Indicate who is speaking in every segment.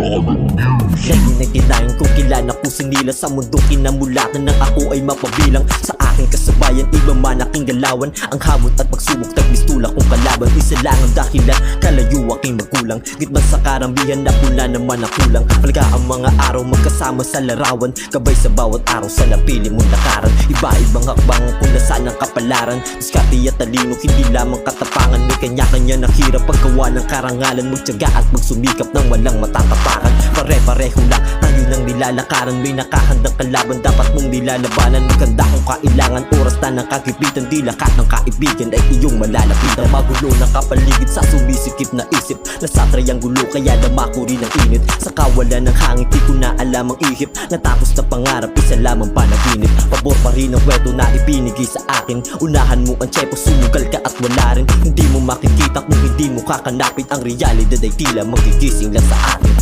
Speaker 1: Lagi nagtinayan kung kilala ko sinila sa mundo kinamulatan ng ako ay mapabilang. Sa aking kasabayan, iba man aking galawan. Ang hamon at pagsubok, tagbistula kong kalaban. Isa lang ang dahilan, kalayo aking magkulang. Gitman sa karamihan na pula naman ang kulang. Malaga ang mga araw magkasama sa larawan. Gabay sa bawat araw sa napili mong lakaran. Iba-ibang hakbang kung nasaan ang kapalaran. Diskarte at talino, hindi lamang katapangan. May kanya-kanya na hirap paggawa ng karangalan. Magtiyaga at magsumikap ng walang matatapakan. Pare-pareho lang tayo ng nilalakaran. May nakahandang kalaban, dapat mong nilalabanan. Maganda kung kailangan, oras na ng kagipitan. Di lakat ng kaibigan ay iyong malalapitan. Magulo ng kapaligid sa sumisikip na isip. Nasa trianggulo kaya damako rin ang init. Sa kawalan ng hangin, di ko na alam ang ihip. Natapos na pangarap, isa lamang panaginip. Pabor pa rin ang kwento na ibinigay sa akin. Unahan mo ang tsepo, sumugal ka at wala rin. Hindi mo makikita kung hindi mo kakanapin. Ang realidad ay tila magigising lang sa atin.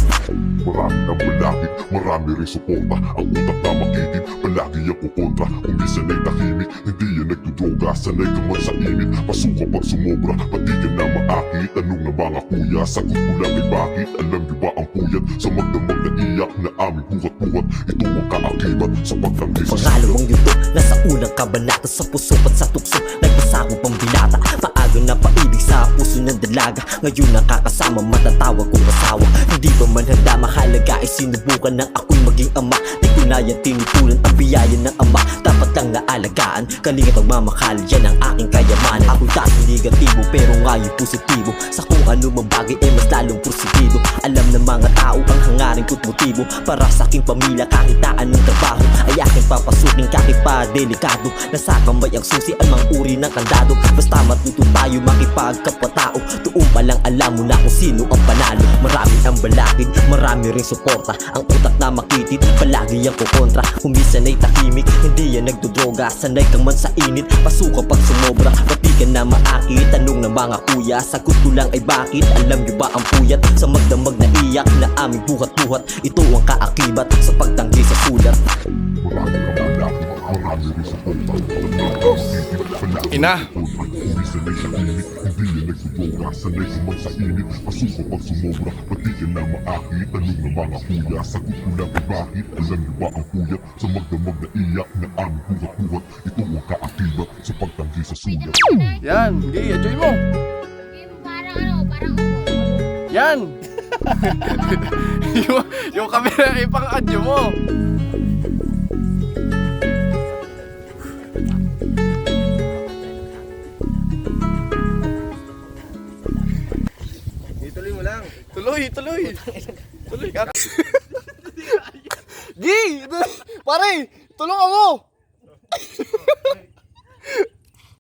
Speaker 2: Marami na malapit, marami rin suporta. Ang utak na makitid, palagi ako kontra. Kung minsan ay tahimik, hindi yan nagtudroga. Sanay ka man sa init, pasuka pag sumobra. Pati ka na maakit, tanong ng mga kuya. Sagot ko lang ay bakit, alam niyo ba ang puyat? Sa magdamag na iyak na aming buhat-buhat. Ito ang kaakibat sa pagtanggi sa
Speaker 1: pangalawang yuto, nasa unang kabanata. Sa puso at sa tukso, nagbasa ko pang binata. Maaga na paibig sa puso ng dalaga. Ngayon nakakasama, matatawag kong asawa. Hindi ba man handa, mahalaga ay sinubukan ng ako'y maging ama. Di ko na yan tinutulan ang biyaya ng ama. Dapat lang naalagaan, kalingat ang mamakal. Yan ang aking kayamanan. Ako'y dating negatibo pero ngayon positibo. Sa kung ano mang bagay ay mas lalong porsigido. Alam ng mga tao ang hangarin ko't motibo. Para sa aking pamilya kahit na anong trabaho ay aking papasukin kahit pa delikado. Nasa kamay ang susi ang mga uri ng kandado. Basta matuto tayo makipagkapwa-tao. Doon pa lang alam mo na kung sino ang panalo. Marami ang balakid, marami rin suporta. Ang utak na makitid, palagi ang kukontra. Kung minsan ay tahimik, hindi yan nagdodroga. Sanay kang man sa init, pasuka pag sumobra. Pati ka na maakit, tanong ng mga kuya. Sagot ko lang ay bakit, alam niyo ba ang puyat? Sa magdamag na iyak na aming buhat-buhat. Ito ang kaakibat sa pagtanggi sa sulat.
Speaker 2: marami na malapit, marami rin suporta.
Speaker 3: Ina!
Speaker 2: Minsan ay tahimik, hindi yan nagtudroga. Sanay ka man sa init, pasuka pag sumobra. Pati ka na maakit, tanong ng mga kuya. Sagot ko lang ay bakit, alam niyo ba ang puyat? Sa magdamag na iyak na aming buhat-buhat. Ito ang kaakibat sa pagtanggi sa sulat.
Speaker 3: Yan! Sige, enjoy mo!
Speaker 4: Parang
Speaker 3: Yan! yung camera ay pang-adyo mo! Tuloy mo lang. Tuloy! Tuloy ka. Gi! Pare! Tulungan mo!